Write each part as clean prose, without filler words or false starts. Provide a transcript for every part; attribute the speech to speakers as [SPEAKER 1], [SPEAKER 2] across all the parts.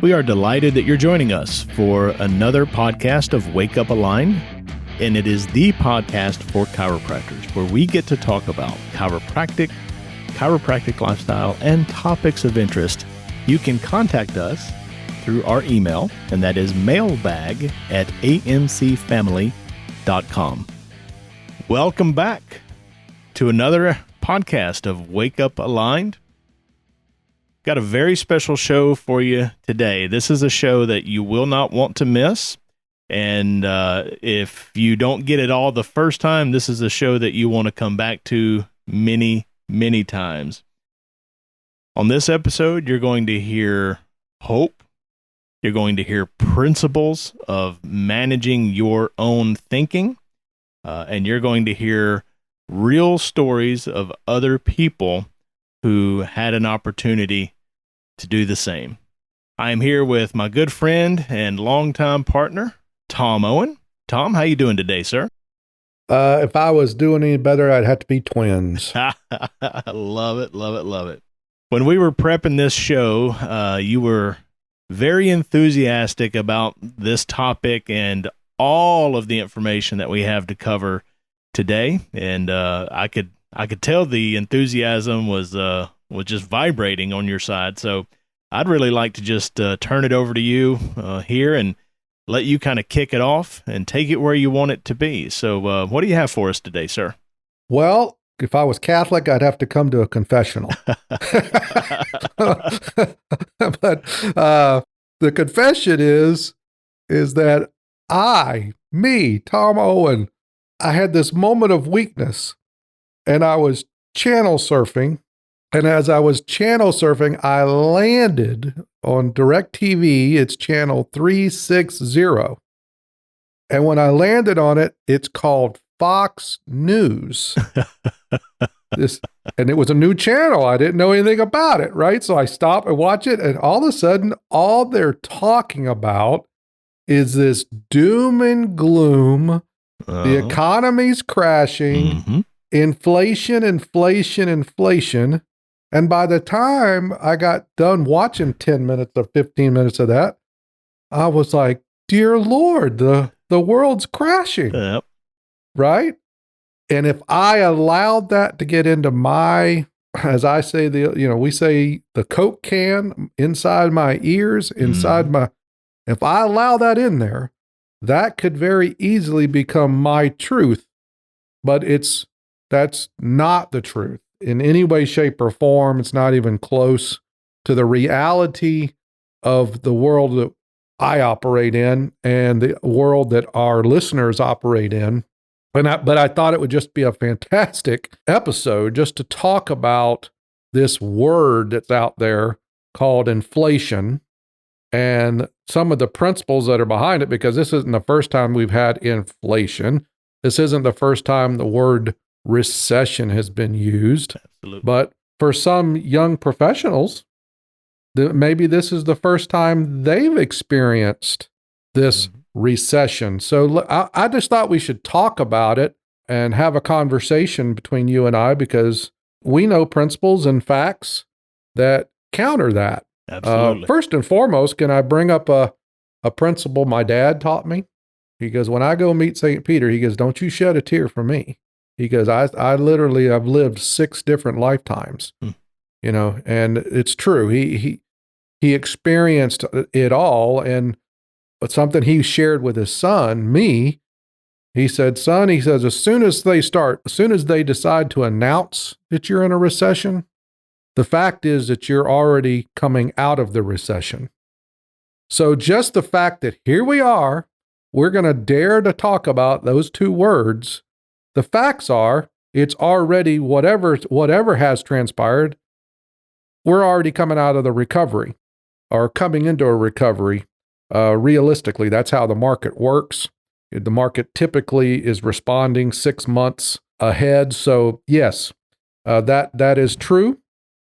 [SPEAKER 1] We are delighted that you're joining us for another podcast of Wake Up Aligned, and it is the podcast for chiropractors, where we get to talk about chiropractic lifestyle, and topics of interest. You can contact us through our email, and that is mailbag@amcfamily.com. Welcome back to another podcast of Wake Up Aligned. Got a very special show for you today. This is a show that you will not want to miss. And if you don't get it all the first time, this is a show that you want to come back to many times. On this episode, you're going to hear hope. You're going to hear principles of managing your own thinking. And you're going to hear real stories of other people who had an opportunity to do the same. I am here with my good friend and longtime partner, Tom Owen. Tom, how you doing today, sir?
[SPEAKER 2] If I was doing any better, I'd have to be twins.
[SPEAKER 1] Love it. When we were prepping this show, you were very enthusiastic about this topic and all of the information that we have to cover today. And I could tell the enthusiasm was just vibrating on your side. So I'd really like to just turn it over to you here and let you kind of kick it off and take it where you want it to be. So what do you have for us today, sir?
[SPEAKER 2] Well, if I was Catholic, I'd have to come to a confessional. But the confession is that Tom Owen, I had this moment of weakness, and I was channel surfing. And as I was channel surfing, I landed on DirecTV. It's channel 360. And when I landed on it, it's called Fox News. And it was a new channel. I didn't know anything about it, right? So I stop and watch it, and all of a sudden, all they're talking about is this doom and gloom. The economy's crashing, inflation. And by the time I got done watching 10 minutes or 15 minutes of that, I was like, dear Lord, the world's crashing.
[SPEAKER 1] Yep.
[SPEAKER 2] Right? And if I allowed that to get into my, as I say, we say the Coke can inside my ears, if I allow that in there, that could very easily become my truth. But that's not the truth in any way, shape, or form. It's not even close to the reality of the world that I operate in and the world that our listeners operate in. But I thought it would just be a fantastic episode just to talk about this word that's out there called inflation and some of the principles that are behind it, because this isn't the first time we've had inflation. This isn't the first time the word recession has been used.
[SPEAKER 1] Absolutely. But
[SPEAKER 2] for some young professionals, maybe this is the first time they've experienced this recession. So I just thought we should talk about it and have a conversation between you and I, because we know principles and facts that counter that.
[SPEAKER 1] Absolutely.
[SPEAKER 2] First and foremost, can I bring up a principle my dad taught me? He goes, when I go meet St. Peter, he goes, don't you shed a tear for me. He goes, I've lived 6 different lifetimes, and it's true. He experienced it all. But something he shared with his son, me, he said, son, he says, as soon as they decide to announce that you're in a recession, the fact is that you're already coming out of the recession. So just the fact that here we are, we're going to dare to talk about those 2 words. The facts are, it's already whatever has transpired, we're already coming out of the recovery or coming into a recovery. Realistically, that's how the market works. The market typically is responding 6 months ahead. So yes, that is true.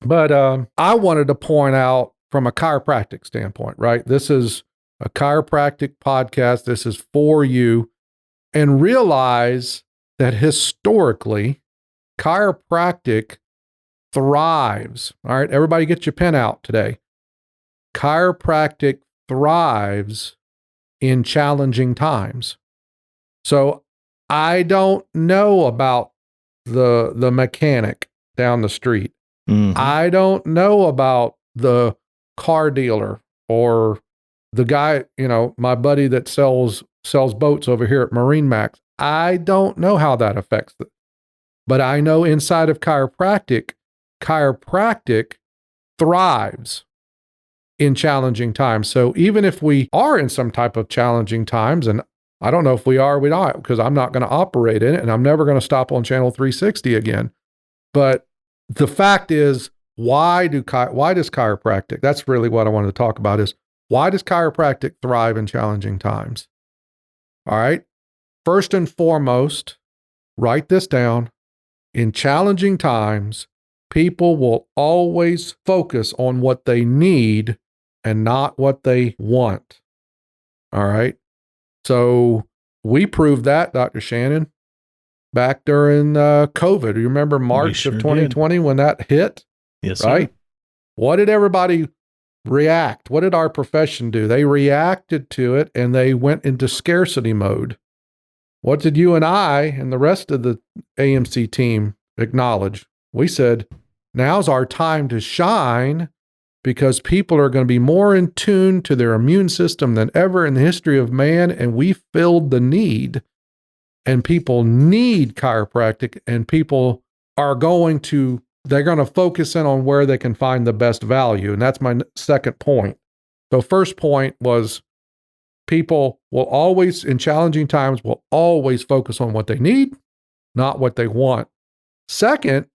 [SPEAKER 2] But I wanted to point out from a chiropractic standpoint, right? This is a chiropractic podcast. This is for you. And realize that historically, chiropractic thrives. All right, everybody get your pen out today. chiropractic thrives in challenging times. So I don't know about the mechanic down the street.
[SPEAKER 1] Mm-hmm.
[SPEAKER 2] I don't know about the car dealer or the guy, my buddy that sells boats over here at Marine Max. I don't know how that affects it. But I know inside of chiropractic thrives in challenging times. So even if we are in some type of challenging times, and I don't know if we are or we not, because I'm not going to operate in it, and I'm never going to stop on channel 360 again. But the fact is, why does chiropractic, that's really what I wanted to talk about, is why does chiropractic thrive in challenging times? All right. First and foremost, write this down. In challenging times, people will always focus on what they need and not what they want. All right. So we proved that, Dr. Shannon, back during COVID. You remember March of 2020 when that hit?
[SPEAKER 1] Yes,
[SPEAKER 2] right?
[SPEAKER 1] Sir.
[SPEAKER 2] What did everybody react? What did our profession do? They reacted to it and they went into scarcity mode. What did you and I and the rest of the AMC team acknowledge? We said, now's our time to shine because people are going to be more in tune to their immune system than ever in the history of man, and we filled the need. And people need chiropractic, and people are they're going to focus in on where they can find the best value. And that's my second point. So first point was people will always, in challenging times, will always focus on what they need, not what they want. Second,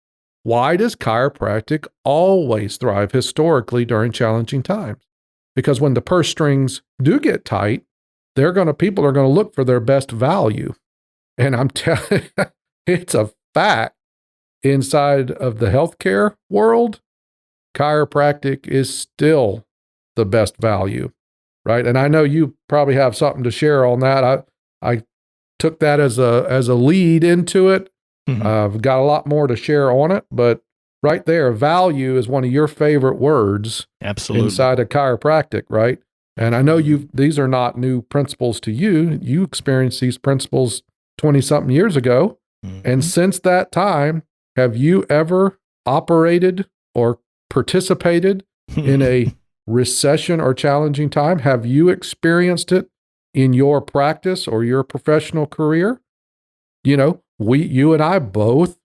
[SPEAKER 2] why does chiropractic always thrive historically during challenging times? Because when the purse strings do get tight, people are going to look for their best value. And I'm telling you, it's a fact. Inside of the healthcare world, chiropractic is still the best value, right? And I know you probably have something to share on that. I took that as a lead into it.
[SPEAKER 1] Mm-hmm.
[SPEAKER 2] I've got a lot more to share on it, but right there, value is one of your favorite words.
[SPEAKER 1] Absolutely.
[SPEAKER 2] Inside of chiropractic, right? And I know these are not new principles to you. You experienced these principles 20-something years ago.
[SPEAKER 1] Mm-hmm.
[SPEAKER 2] And since that time, have you ever operated or participated in a recession or challenging time? Have you experienced it in your practice or your professional career? You and I both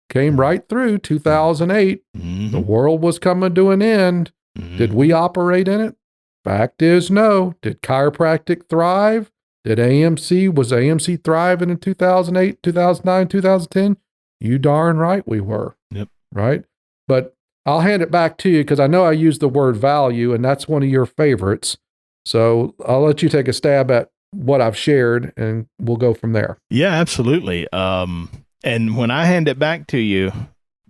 [SPEAKER 2] came right through 2008.
[SPEAKER 1] Mm-hmm.
[SPEAKER 2] The world was coming to an end.
[SPEAKER 1] Mm-hmm.
[SPEAKER 2] Did we operate in it? Fact is, no. Did chiropractic thrive? Was AMC thriving in 2008, 2009, 2010? You darn right we were.
[SPEAKER 1] Yep.
[SPEAKER 2] Right? But I'll hand it back to you because I know I used the word value, and that's one of your favorites. So I'll let you take a stab at what I've shared, and we'll go from there.
[SPEAKER 1] Yeah, absolutely. And when I hand it back to you,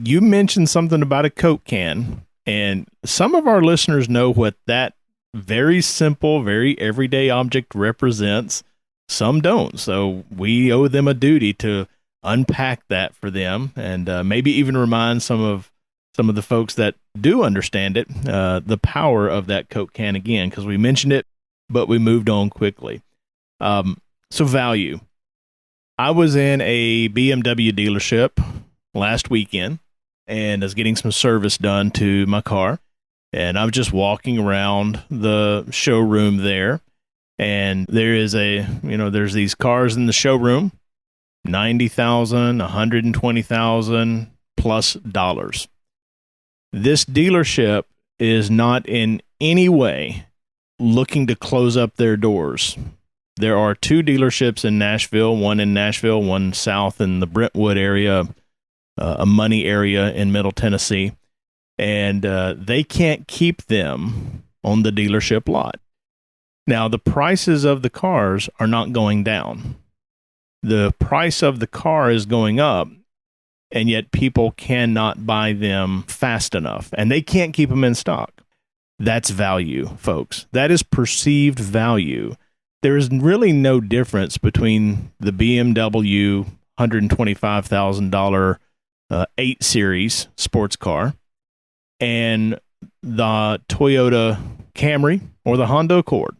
[SPEAKER 1] you mentioned something about a Coke can, and some of our listeners know what that very simple, very everyday object represents. Some don't. So we owe them a duty to unpack that for them, and maybe even remind some of the folks that do understand it, the power of that Coke can again, because we mentioned it, but we moved on quickly. So value. I was in a BMW dealership last weekend and was getting some service done to my car. And I was just walking around the showroom there. And there is there's these cars in the showroom, $90,000, $120,000 plus dollars. This dealership is not in any way looking to close up their doors. There are two dealerships in Nashville, one in Nashville, one south in the Brentwood area, a money area in Middle Tennessee. And they can't keep them on the dealership lot. Now, the prices of the cars are not going down. The price of the car is going up, and yet people cannot buy them fast enough, and they can't keep them in stock. That's value, folks. That is perceived value. There is really no difference between the BMW $125,000 8 Series sports car and the Toyota Camry or the Honda Accord.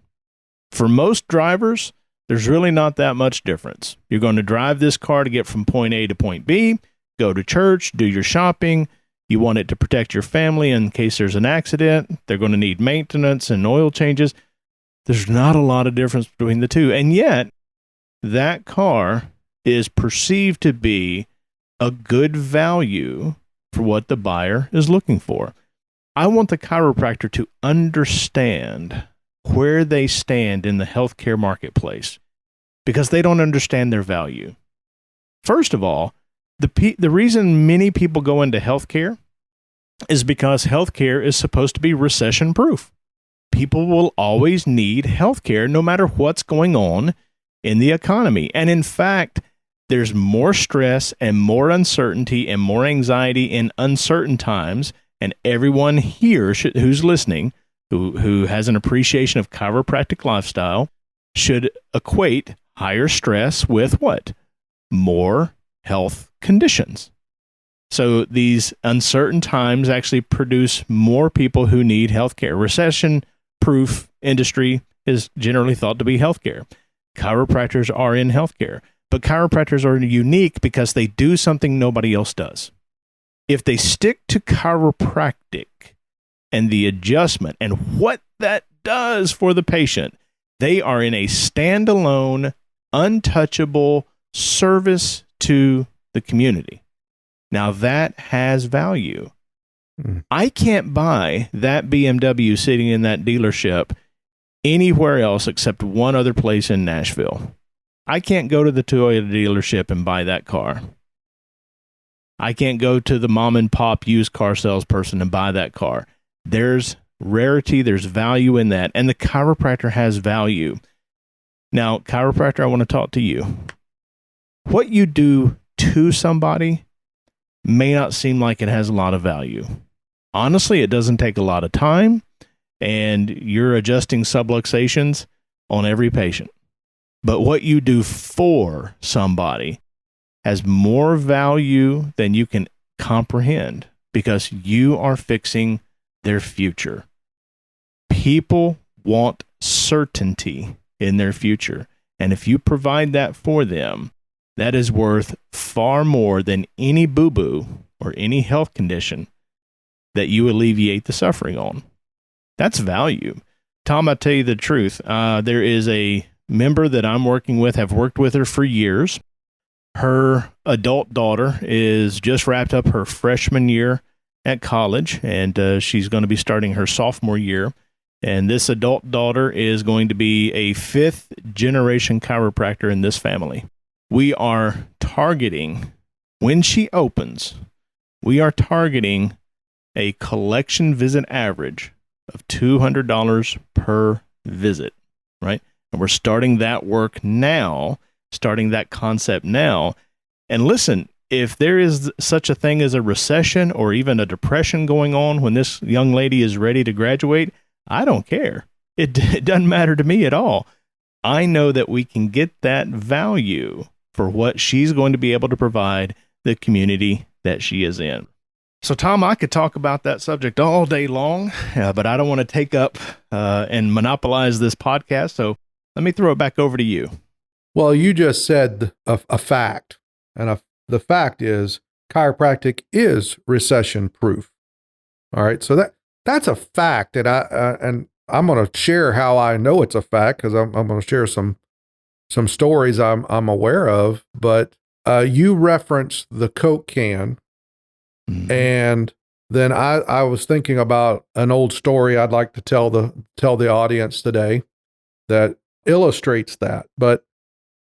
[SPEAKER 1] For most drivers, there's really not that much difference. You're going to drive this car to get from point A to point B, go to church, do your shopping. You want it to protect your family in case there's an accident. They're going to need maintenance and oil changes. There's not a lot of difference between the two. And yet, that car is perceived to be a good value for what the buyer is looking for. I want the chiropractor to understand where they stand in the healthcare marketplace because they don't understand their value. First of all, the reason many people go into healthcare is because healthcare is supposed to be recession-proof. People will always need healthcare no matter what's going on in the economy. And in fact, there's more stress and more uncertainty and more anxiety in uncertain times. And everyone here who's listening, who has an appreciation of chiropractic lifestyle, should equate higher stress with what? More health conditions. So these uncertain times actually produce more people who need healthcare. Recession-proof industry is generally thought to be healthcare. Chiropractors are in healthcare, but chiropractors are unique because they do something nobody else does. If they stick to chiropractic and the adjustment and what that does for the patient, they are in a standalone, untouchable service to the community. Now that has value. I can't buy that BMW sitting in that dealership anywhere else except one other place in Nashville. I can't go to the Toyota dealership and buy that car. I can't go to the mom and pop used car salesperson and buy that car. There's rarity, there's value in that, and the chiropractor has value. Now, chiropractor, I want to talk to you. What you do to somebody may not seem like it has a lot of value. Honestly, it doesn't take a lot of time, and you're adjusting subluxations on every patient. But what you do for somebody has more value than you can comprehend because you are fixing their future. People want certainty in their future. And if you provide that for them, that is worth far more than any boo-boo or any health condition that you alleviate the suffering on. That's value. Tom, I'll tell you the truth. There is a member that I'm working with, have worked with her for years. Her adult daughter is just wrapped up her freshman year at college, and she's going to be starting her sophomore year. And this adult daughter is going to be a fifth-generation chiropractor in this family. We are targeting, when she opens, we are targeting a collection visit average of $200 per visit, right? And we're starting that work now, starting that concept now. And listen, if there is such a thing as a recession or even a depression going on when this young lady is ready to graduate, I don't care. It doesn't matter to me at all. I know that we can get that value for what she's going to be able to provide the community that she is in. So, Tom, I could talk about that subject all day long, but I don't want to take up and monopolize this podcast. So let me throw it back over to you.
[SPEAKER 2] Well, you just said a fact, and the fact is chiropractic is recession proof. All right, so that's a fact, and I'm going to share how I know it's a fact because I'm going to share some stories I'm aware of. But you referenced the Coke can, and then I was thinking about an old story I'd like to tell the audience today that illustrates that. But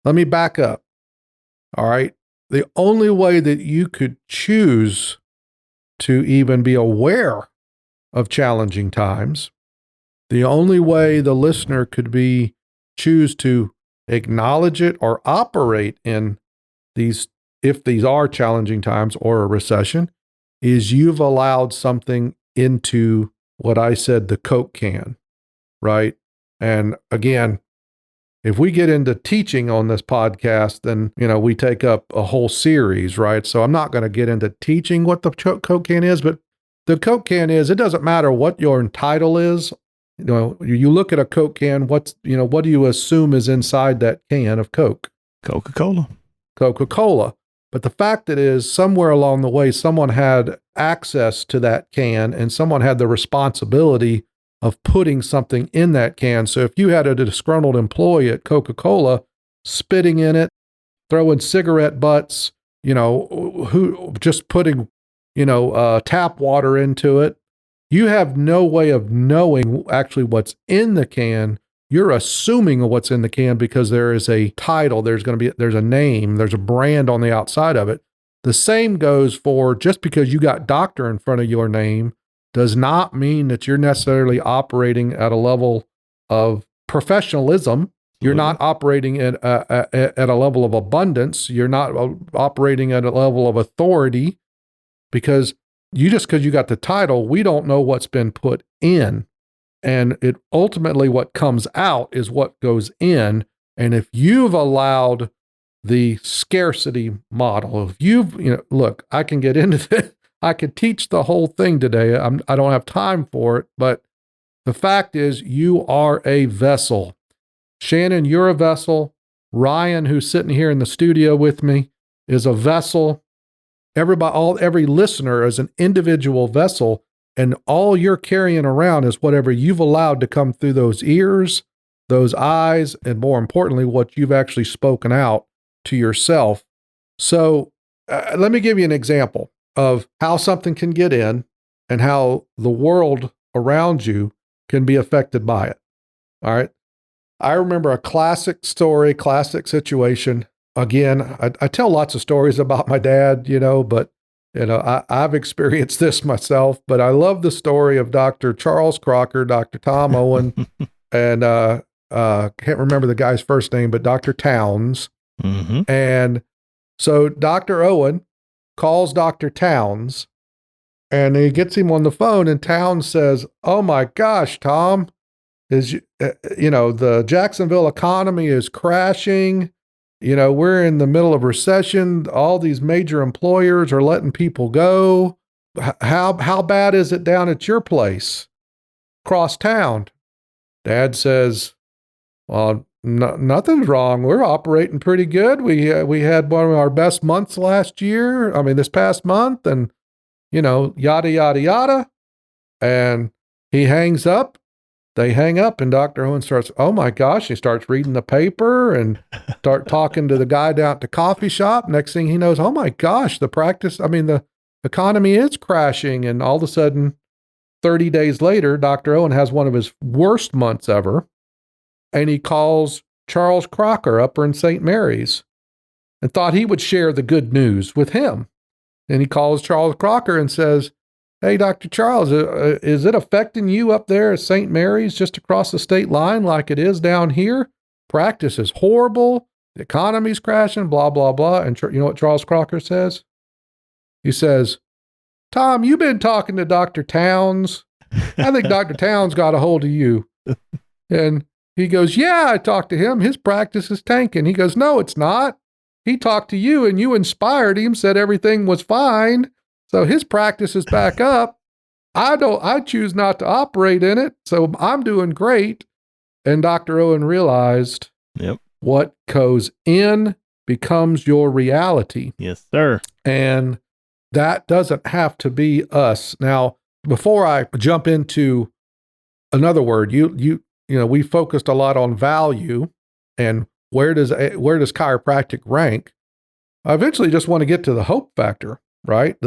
[SPEAKER 2] let me back up. All right. The only way that you could choose to even be aware of challenging times, the only way the listener could choose to acknowledge it or operate in these, if these are challenging times or a recession, is you've allowed something into what I said, the Coke can, right? And again, if we get into teaching on this podcast, then, we take up a whole series, right? So I'm not going to get into teaching what the Coke can is, but the Coke can is, it doesn't matter what your title is You look at a Coke can, what do you assume is inside that can of Coke?
[SPEAKER 1] Coca-Cola.
[SPEAKER 2] Coca-Cola. But the fact that is somewhere along the way, someone had access to that can and someone had the responsibility of putting something in that can. So if you had a disgruntled employee at Coca-Cola spitting in it, throwing cigarette butts, who just putting, tap water into it, you have no way of knowing actually what's in the can. You're assuming what's in the can because there is a title, there's a name, there's a brand on the outside of it. The same goes for just because you got doctor in front of your name does not mean that you're necessarily operating at a level of professionalism. You're not operating at a level of abundance. You're not operating at a level of authority because you got the title, we don't know what's been put in. And it ultimately what comes out is what goes in. And if you've allowed the scarcity model, look, I can get into this. I could teach the whole thing today. I don't have time for it, but the fact is you are a vessel. Shannon, you're a vessel. Ryan, who's sitting here in the studio with me, is a vessel. Every listener is an individual vessel, and all you're carrying around is whatever you've allowed to come through those ears, those eyes, and more importantly, what you've actually spoken out to yourself. So let me give you an example of how something can get in and how the world around you can be affected by it. All right. I remember a classic story, classic situation. Again, I tell lots of stories about my dad, but I've experienced this myself, but I love the story of Dr. Charles Crocker, Dr. Tom Owen, and can't remember the guy's first name, but Dr. Towns.
[SPEAKER 1] Mm-hmm.
[SPEAKER 2] And so Dr. Owen calls Dr. Towns and he gets him on the phone, and Towns says, "Oh my gosh, Tom, the Jacksonville economy is crashing. We're in the middle of recession. All these major employers are letting people go. How bad is it down at your place, across town?" Dad says, "Well, nothing's wrong. We're operating pretty good. We had one of our best months this past month, and yada yada yada." And he hangs up. They hang up, and Dr. Owen starts, "Oh my gosh," he starts reading the paper and start talking to the guy down at the coffee shop. Next thing he knows, oh my gosh, the economy is crashing. And all of a sudden, 30 days later, Dr. Owen has one of his worst months ever. And he calls Charles Crocker up in St. Mary's and thought he would share the good news with him. And he calls Charles Crocker and says, "Hey, Dr. Charles, is it affecting you up there at St. Mary's just across the state line like it is down here? Practice is horrible. The economy's crashing, blah, blah, blah." And you know what Charles Crocker says? He says, "Tom, you've been talking to Dr. Towns. I think Dr. Towns got a hold of you." And he goes, "Yeah, I talked to him. His practice is tanking." He goes, "No, it's not. He talked to you and you inspired him, said everything was fine. So his practice is back up. I choose not to operate in it. So I'm doing great." And Dr. Owen realized what goes in becomes your reality.
[SPEAKER 1] Yes, sir.
[SPEAKER 2] And that doesn't have to be us. Now, before I jump into another word, we focused a lot on value and where does chiropractic rank? I eventually just want to get to the hope factor, right?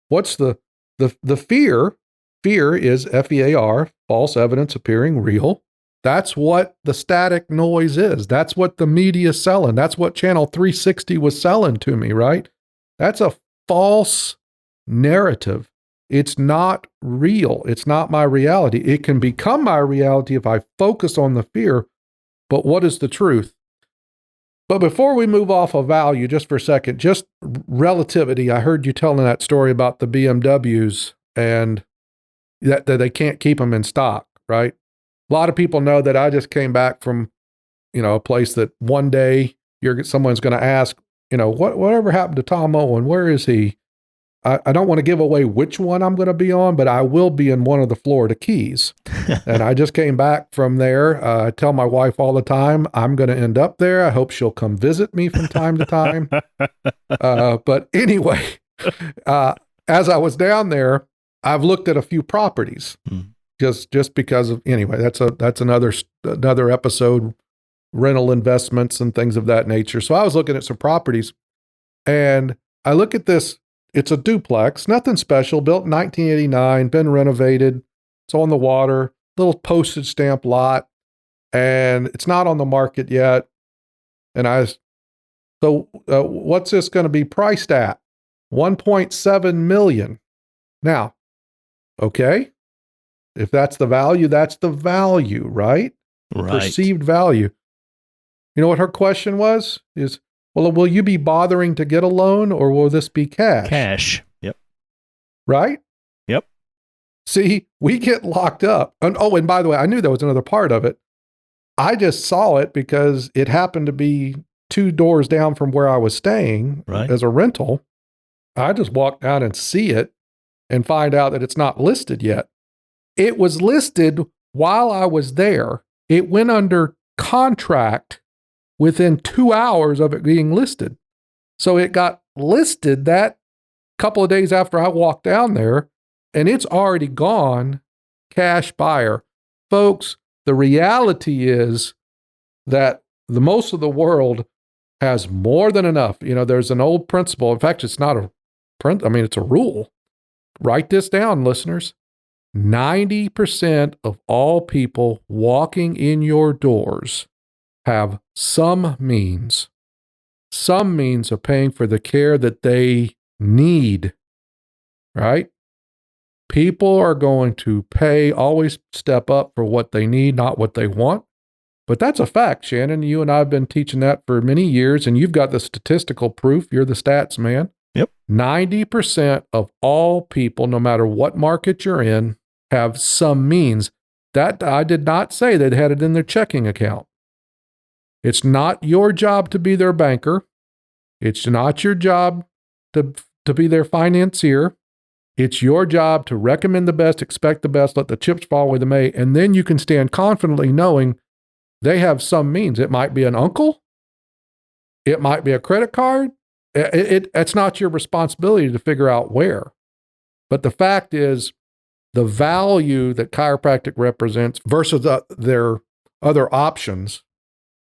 [SPEAKER 2] What's the fear? Fear is FEAR, false evidence appearing real. That's what the static noise is. That's what the media's selling. That's what Channel 360 was selling to me, right? That's a false narrative. It's not real. It's not my reality. It can become my reality if I focus on the fear, but what is the truth? But before we move off of value, just for a second, just relativity. I heard you telling that story about the BMWs and that they can't keep them in stock, right? A lot of people know that I just came back from, a place that one day someone's going to ask, whatever happened to Tom Owen? Where is he? I don't want to give away which one I'm going to be on, but I will be in one of the Florida Keys. And I just came back from there. I tell my wife all the time, I'm going to end up there. I hope she'll come visit me from time to time. But anyway, as I was down there, I've looked at a few properties just because of, anyway, that's another episode, rental investments and things of that nature. So I was looking at some properties and I look at this. It's a duplex, nothing special, built in 1989, been renovated. It's on the water, little postage stamp lot, and it's not on the market yet. And what's this going to be priced at? $1.7 million. Now, okay, if that's the value, right?
[SPEAKER 1] Right.
[SPEAKER 2] Perceived value. You know what her question was? Well, will you be bothering to get a loan or will this be cash?
[SPEAKER 1] Cash. Yep.
[SPEAKER 2] Right?
[SPEAKER 1] Yep.
[SPEAKER 2] See, we get locked up. And by the way, I knew there was another part of it. I just saw it because it happened to be 2 doors down from where I was staying as a rental. I just walked down and see it and find out that it's not listed yet. It was listed while I was there. It went under contract within 2 hours of it being listed. So it got listed that couple of days after I walked down there, and it's already gone, cash buyer. Folks, the reality is that most of the world has more than enough. You know, there's an old principle. In fact, it's not a it's a rule. Write this down, listeners. 90% of all people walking in your doors have some means of paying for the care that they need, right? People are going to always step up for what they need, not what they want. But that's a fact, Shannon. You and I have been teaching that for many years, and you've got the statistical proof. You're the stats man.
[SPEAKER 1] Yep.
[SPEAKER 2] 90% of all people, no matter what market you're in, have some means. That I did not say they'd had it in their checking account. It's not your job to be their banker. It's not your job to be their financier. It's your job to recommend the best, expect the best, let the chips fall where they may, and then you can stand confidently knowing they have some means. It might be an uncle. It might be a credit card. It's not your responsibility to figure out where. But the fact is, the value that chiropractic represents versus their other options,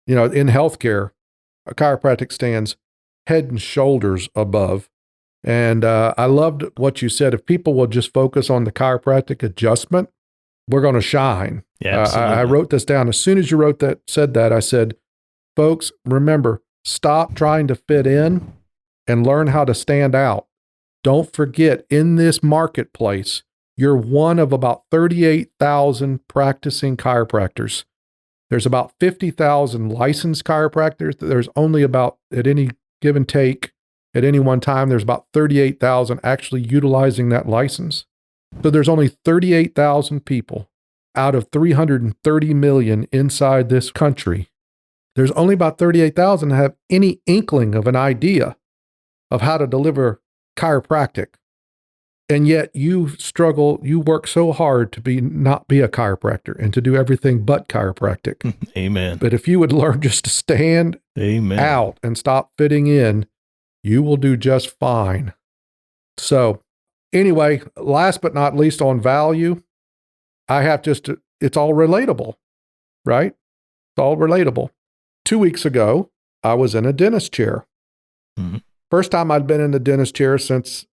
[SPEAKER 2] you know, in healthcare, a chiropractic stands head and shoulders above. And I loved what you said. If people will just focus on the chiropractic adjustment, we're going to shine.
[SPEAKER 1] Yeah,
[SPEAKER 2] I wrote this down. As soon as you said that, I said, folks, remember, stop trying to fit in and learn how to stand out. Don't forget, in this marketplace, you're one of about 38,000 practicing chiropractors. There's about 50,000 licensed chiropractors. There's only about, at any give and take, at any one time, there's about 38,000 actually utilizing that license. So there's only 38,000 people out of 330 million inside this country. There's only about 38,000 that have any inkling of an idea of how to deliver chiropractic. And yet you work so hard to not be a chiropractor and to do everything but chiropractic.
[SPEAKER 1] Amen.
[SPEAKER 2] But if you would learn just to stand out and stop fitting in, you will do just fine. So anyway, last but not least on value, it's all relatable, right? It's all relatable. 2 weeks ago, I was in a dentist chair. Mm-hmm. First time I'd been in the dentist chair since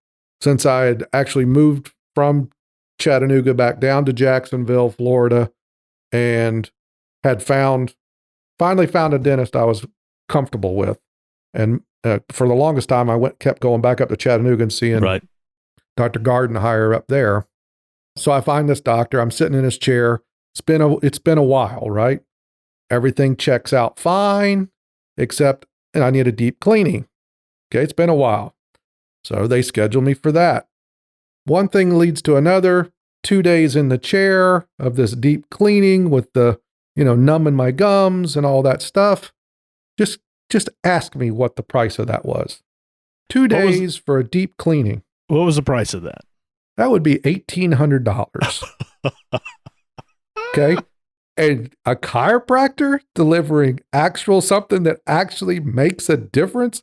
[SPEAKER 2] I had actually moved from Chattanooga back down to Jacksonville, Florida, and had finally found a dentist I was comfortable with. And for the longest time, I kept going back up to Chattanooga and seeing Dr. Gardenhire up there. So I find this doctor. I'm sitting in his chair. It's been a while, right? Everything checks out fine, except I need a deep cleaning. Okay, it's been a while. So they schedule me for that. One thing leads to another. 2 days in the chair of this deep cleaning with the, numbing my gums and all that stuff. Just ask me what the price of that was. 2 days for a deep cleaning.
[SPEAKER 1] What was the price of that?
[SPEAKER 2] That would be $1,800. Okay. And a chiropractor delivering actual something that actually makes a difference.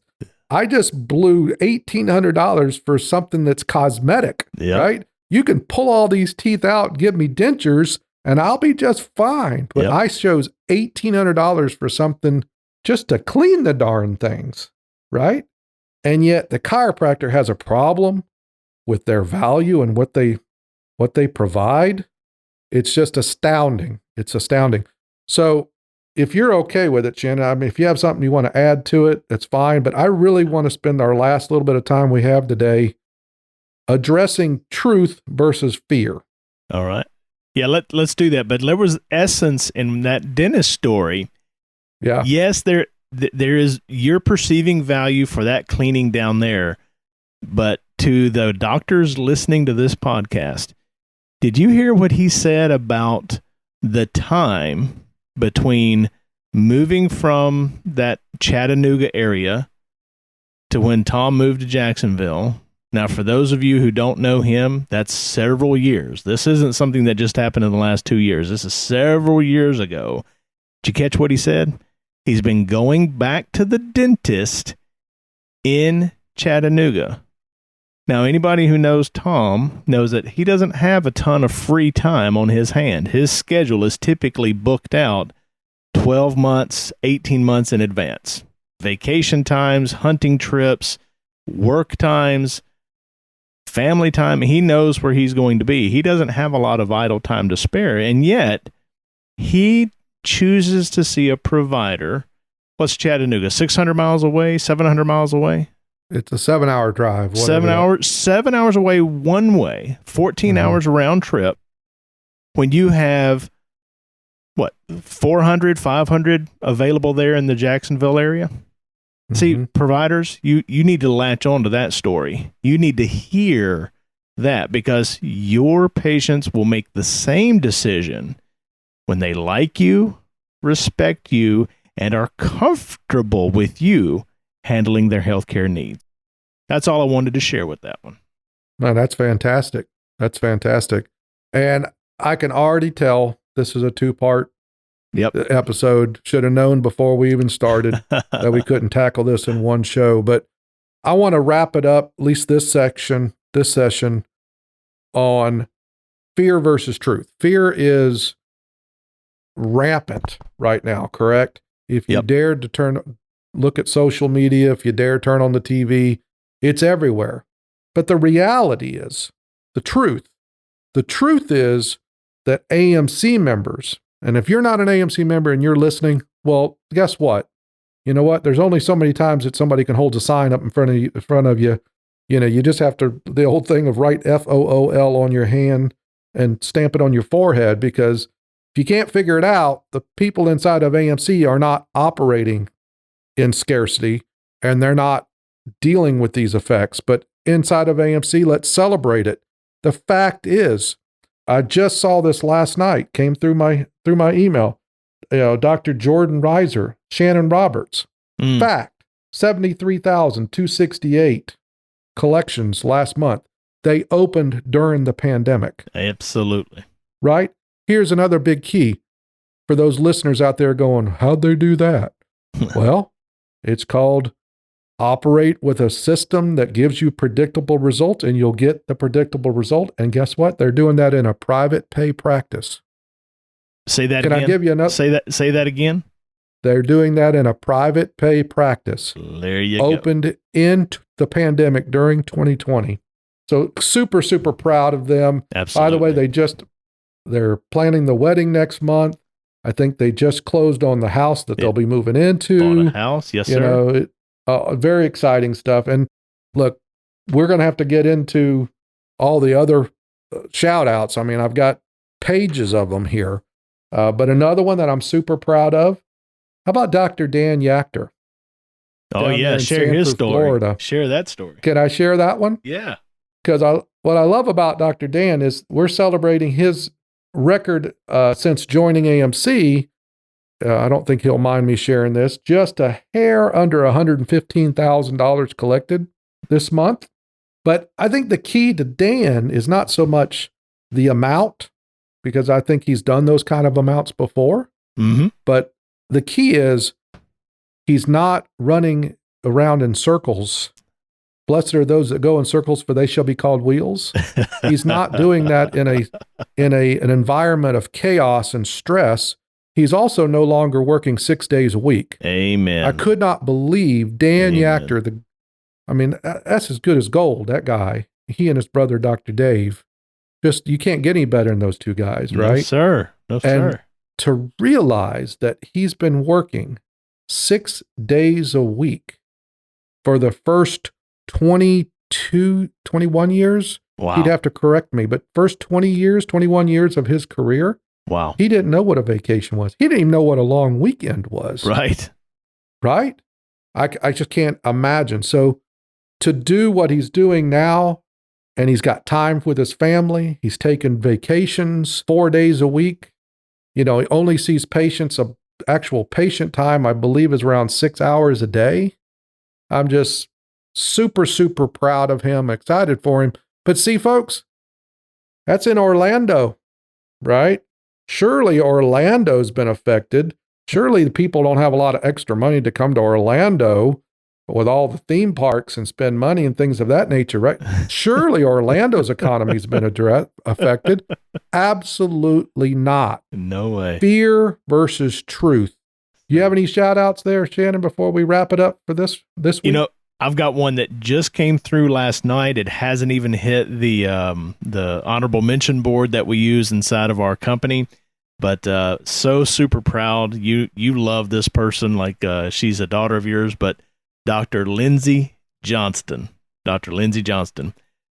[SPEAKER 2] I just blew $1,800 for something that's cosmetic, right? You can pull all these teeth out, give me dentures, and I'll be just fine. But I chose $1,800 for something just to clean the darn things, right? And yet the chiropractor has a problem with their value and what they provide. It's just astounding. It's astounding. So if you're okay with it, Shannon, I mean, if you have something you want to add to it, that's fine. But I really want to spend our last little bit of time we have today addressing truth versus fear.
[SPEAKER 1] All right. Yeah, let's do that. But there was essence in that dentist story.
[SPEAKER 2] Yeah.
[SPEAKER 1] Yes, there is, you're perceiving value for that cleaning down there. But to the doctors listening to this podcast, did you hear what he said about the time between moving from that Chattanooga area to when Tom moved to Jacksonville? Now, for those of you who don't know him, that's several years. This isn't something that just happened in the last 2 years. This is several years ago. Did you catch what he said? He's been going back to the dentist in Chattanooga. Now, anybody who knows Tom knows that he doesn't have a ton of free time on his hand. His schedule is typically booked out 12 months, 18 months in advance. Vacation times, hunting trips, work times, family time. He knows where he's going to be. He doesn't have a lot of idle time to spare, and yet he chooses to see a provider. What's Chattanooga? 600 miles away? 700 miles away?
[SPEAKER 2] It's a 7-hour drive.
[SPEAKER 1] 7 hours away one way, 14 hours round trip. When you have, 400, 500 available there in the Jacksonville area? See, providers, you need to latch on to that story. You need to hear that, because your patients will make the same decision when they like you, respect you, and are comfortable with you handling their healthcare needs. That's all I wanted to share with that one.
[SPEAKER 2] No, that's fantastic. That's fantastic. And I can already tell this is a 2-part episode. Should have known before we even started that we couldn't tackle this in one show. But I want to wrap it up, at least this session, on fear versus truth. Fear is rampant right now, correct? If you dared to look at social media, if you dare turn on the TV, it's everywhere. But the reality is, the truth is that AMC members, and if you're not an AMC member and you're listening, well, guess what? You know what? There's only so many times that somebody can hold a sign up in front of you. You know, you just have to, the old thing of write FOOL on your hand and stamp it on your forehead, because if you can't figure it out, the people inside of AMC are not operating in scarcity, and they're not dealing with these effects. But inside of AMC, let's celebrate it. The fact is, I just saw this last night, came through my email. Dr. Jordan Reiser, Shannon Roberts. Fact, 73,268 collections last month. They opened during the pandemic.
[SPEAKER 1] Absolutely.
[SPEAKER 2] Right? Here's another big key for those listeners out there going, how'd they do that? Well, it's called operate with a system that gives you predictable results, and you'll get the predictable result. And guess what? They're doing that in a private pay practice.
[SPEAKER 1] Say that again.
[SPEAKER 2] Can I give you another?
[SPEAKER 1] Say that again.
[SPEAKER 2] They're doing that in a private pay practice.
[SPEAKER 1] There you go.
[SPEAKER 2] Opened in the pandemic during 2020. So super, super proud of them.
[SPEAKER 1] Absolutely.
[SPEAKER 2] By the way, they're planning the wedding next month. I think they just closed on the house that they'll be moving into.
[SPEAKER 1] On a house, yes, sir.
[SPEAKER 2] Very exciting stuff. And look, we're going to have to get into all the other shout outs. I mean, I've got pages of them here. But another one that I'm super proud of, how about Dr. Dan Yachter?
[SPEAKER 1] Oh, yeah. Share his story. Florida. Share that story.
[SPEAKER 2] Can I share that one?
[SPEAKER 1] Yeah.
[SPEAKER 2] Because what I love about Dr. Dan is we're celebrating his record since joining AMC. I don't think he'll mind me sharing this. Just a hair under $115,000 collected this month. But I think the key to Dan is not so much the amount, because I think he's done those kind of amounts before.
[SPEAKER 1] Mm-hmm.
[SPEAKER 2] But the key is he's not running around in circles. Blessed are those that go in circles, for they shall be called wheels. He's not doing that in an environment of chaos and stress. He's also no longer working 6 days a week.
[SPEAKER 1] Amen.
[SPEAKER 2] I could not believe Dan Yachter, that's as good as gold, that guy. He and his brother, Dr. Dave. Just, you can't get any better than those two guys, right?
[SPEAKER 1] No, sir. No, sir.
[SPEAKER 2] And to realize that he's been working 6 days a week for the first 21 years.
[SPEAKER 1] Wow.
[SPEAKER 2] He'd have to correct me, but first 21 years of his career,
[SPEAKER 1] wow.
[SPEAKER 2] He didn't know what a vacation was. He didn't even know what a long weekend was.
[SPEAKER 1] Right.
[SPEAKER 2] Right? I just can't imagine. So to do what he's doing now, and he's got time with his family, he's taking vacations 4 days a week. He only sees patients, actual patient time, I believe, is around 6 hours a day. I'm just super, super proud of him, excited for him. But see, folks, that's in Orlando, right? Surely Orlando's been affected. Surely the people don't have a lot of extra money to come to Orlando with all the theme parks and spend money and things of that nature, right? Surely Orlando's economy's been affected. Absolutely not.
[SPEAKER 1] No way.
[SPEAKER 2] Fear versus truth. You have any shout outs there, Shannon, before we wrap it up for this week?
[SPEAKER 1] I've got one that just came through last night. It hasn't even hit the honorable mention board that we use inside of our company, but so super proud. You love this person like she's a daughter of yours, but Dr. Lindsay Johnston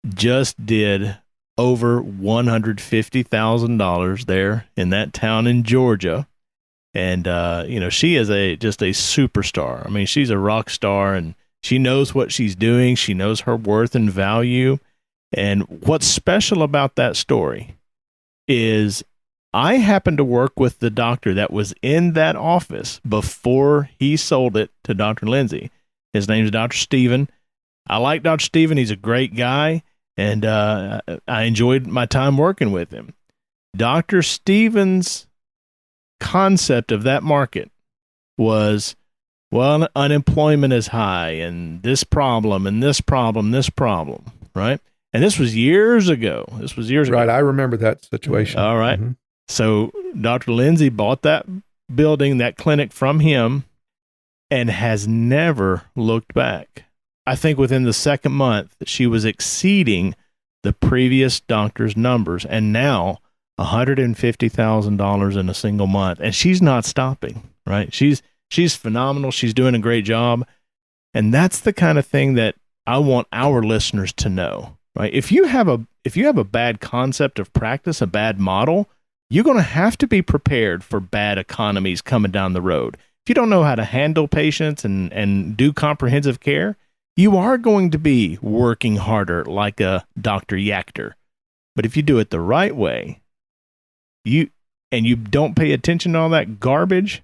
[SPEAKER 1] just did over $150,000 there in that town in Georgia. And, she is just a superstar. I mean, she's a rock star, and she knows what she's doing. She knows her worth and value. And what's special about that story is I happened to work with the doctor that was in that office before he sold it to Dr. Lindsay. His name's Dr. Steven. I like Dr. Steven. He's a great guy, and I enjoyed my time working with him. Dr. Steven's concept of that market was, well, unemployment is high, and this problem, right? And this was years ago.
[SPEAKER 2] Right, I remember that situation.
[SPEAKER 1] All right. Mm-hmm. So Dr. Lindsay bought that building, that clinic from him, and has never looked back. I think within the second month, she was exceeding the previous doctor's numbers, and now $150,000 in a single month. And she's not stopping, right? She's phenomenal. She's doing a great job. And that's the kind of thing that I want our listeners to know, right? If you have a bad concept of practice, a bad model, you're going to have to be prepared for bad economies coming down the road. If you don't know how to handle patients and do comprehensive care, you are going to be working harder like a Dr. Yachter. But if you do it the right way, you don't pay attention to all that garbage,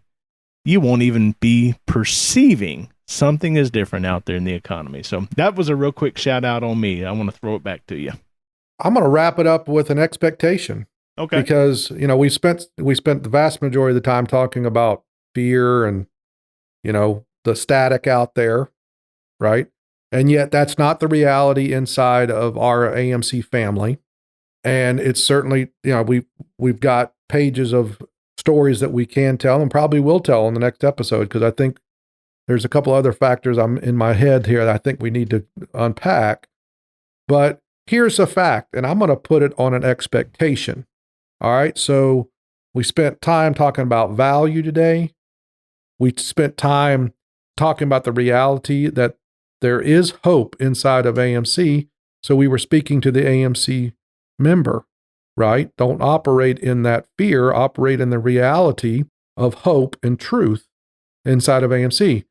[SPEAKER 1] you won't even be perceiving something is different out there in the economy. So that was a real quick shout out on me. I want to throw it back to you.
[SPEAKER 2] I'm going to wrap it up with an expectation.
[SPEAKER 1] Okay.
[SPEAKER 2] Because, we spent the vast majority of the time talking about fear and, the static out there, right? And yet that's not the reality inside of our AMC family. And it's certainly, we've got pages of stories that we can tell and probably will tell in the next episode, because I think there's a couple other factors I'm in my head here that I think we need to unpack. But here's a fact, and I'm going to put it on an expectation. All right. So we spent time talking about value today. We spent time talking about the reality that there is hope inside of AMC. So we were speaking to the AMC member, right? Don't operate in that fear, operate in the reality of hope and truth inside of AMC.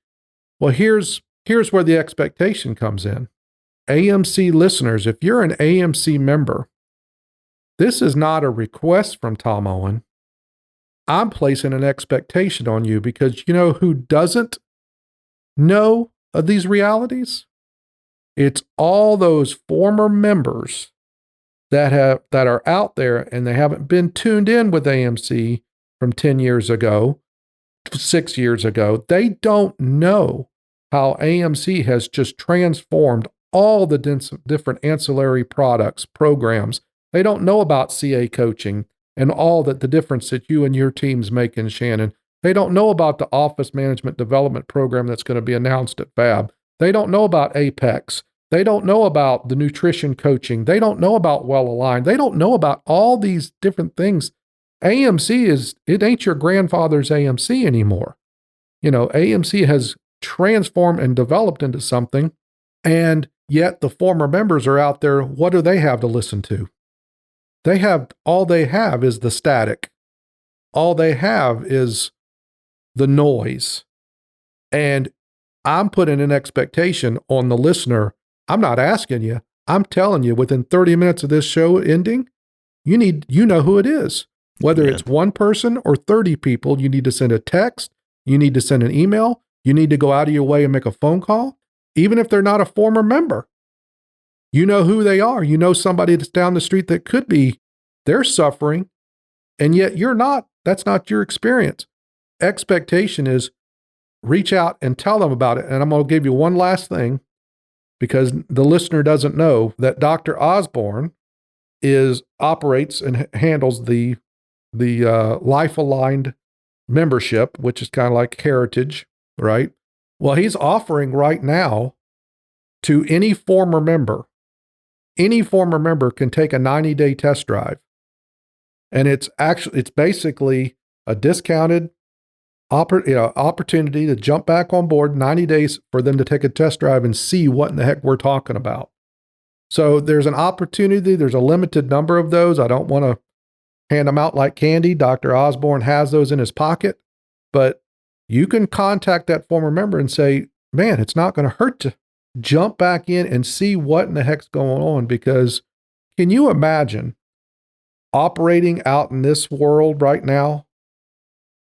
[SPEAKER 2] Well, here's where the expectation comes in. AMC listeners, if you're an AMC member, this is not a request from Tom Owen. I'm placing an expectation on you, because you know who doesn't know of these realities? It's all those former members that are out there and they haven't been tuned in with AMC from 10 years ago, 6 years ago. They don't know how AMC has just transformed all the different ancillary products, programs. They don't know about CA coaching and all that the difference that you and your teams make in Shannon. They don't know about the office management development program that's going to be announced at FAB. They don't know about Apex. They don't know about the nutrition coaching. They don't know about Well Aligned. They don't know about all these different things. AMC it ain't your grandfather's AMC anymore. AMC has transformed and developed into something, and yet the former members are out there. What do they have to listen to? All they have is the static. All they have is the noise. And I'm putting an expectation on the listener. I'm not asking you. I'm telling you, within 30 minutes of this show ending, you know who it is. Whether it's one person or 30 people, you need to send a text. You need to send an email. You need to go out of your way and make a phone call. Even if they're not a former member, you know who they are. You know somebody that's down the street that could be, they're suffering, and yet you're not. That's not your experience. Expectation is reach out and tell them about it. And I'm going to give you one last thing, because the listener doesn't know that Dr. Osborne operates and handles the Life Aligned membership, which is kind of like Heritage, right? Well, he's offering right now to any former member can take a 90-day test drive. And it's basically a discounted opportunity to jump back on board, 90 days for them to take a test drive and see what in the heck we're talking about. So there's an opportunity. There's a limited number of those. I don't want to hand them out like candy. Dr. Osborne has those in his pocket, but you can contact that former member and say, man, it's not going to hurt to jump back in and see what in the heck's going on. Because can you imagine operating out in this world right now,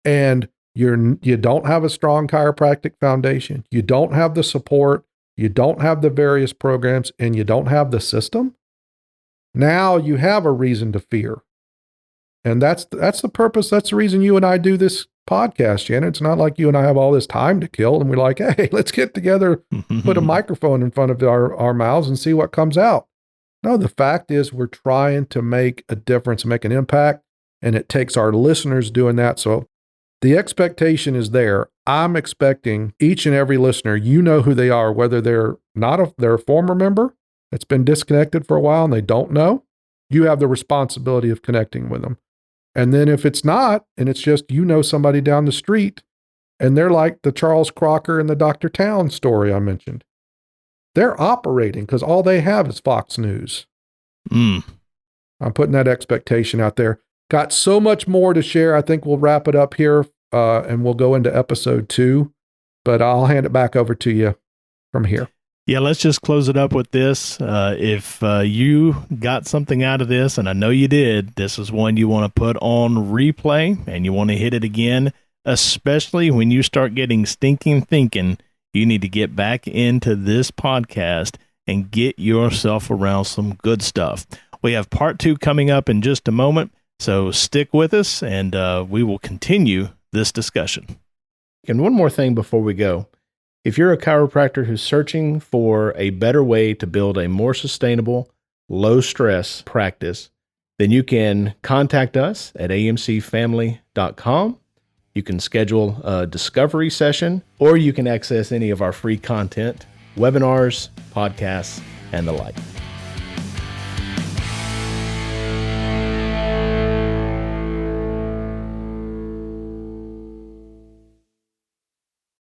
[SPEAKER 2] and you don't have a strong chiropractic foundation, you don't have the support, you don't have the various programs, and you don't have the system? Now you have a reason to fear. And that's the purpose. That's the reason you and I do this podcast, Shannon. It's not like you and I have all this time to kill and we're like, hey, let's get together, put a microphone in front of our mouths and see what comes out. No, the fact is we're trying to make a difference, make an impact, and it takes our listeners doing that. So the expectation is there. I'm expecting each and every listener, you know who they are, whether they're a former member that's been disconnected for a while and they don't know, you have the responsibility of connecting with them. And then if it's not, and it's just, somebody down the street, and they're like the Charles Crocker and the Dr. Town story I mentioned, they're operating because all they have is Fox News. I'm putting that expectation out there. Got so much more to share. I think we'll wrap it up here and we'll go into episode 2, but I'll hand it back over to you from here.
[SPEAKER 1] Yeah, let's just close it up with this. If you got something out of this, and I know you did, this is one you want to put on replay and you want to hit it again, especially when you start getting stinking thinking. You need to get back into this podcast and get yourself around some good stuff. We have part 2 coming up in just a moment, so stick with us and we will continue this discussion. And one more thing before we go. If you're a chiropractor who's searching for a better way to build a more sustainable, low-stress practice, then you can contact us at amcfamily.com. You can schedule a discovery session, or you can access any of our free content, webinars, podcasts, and the like.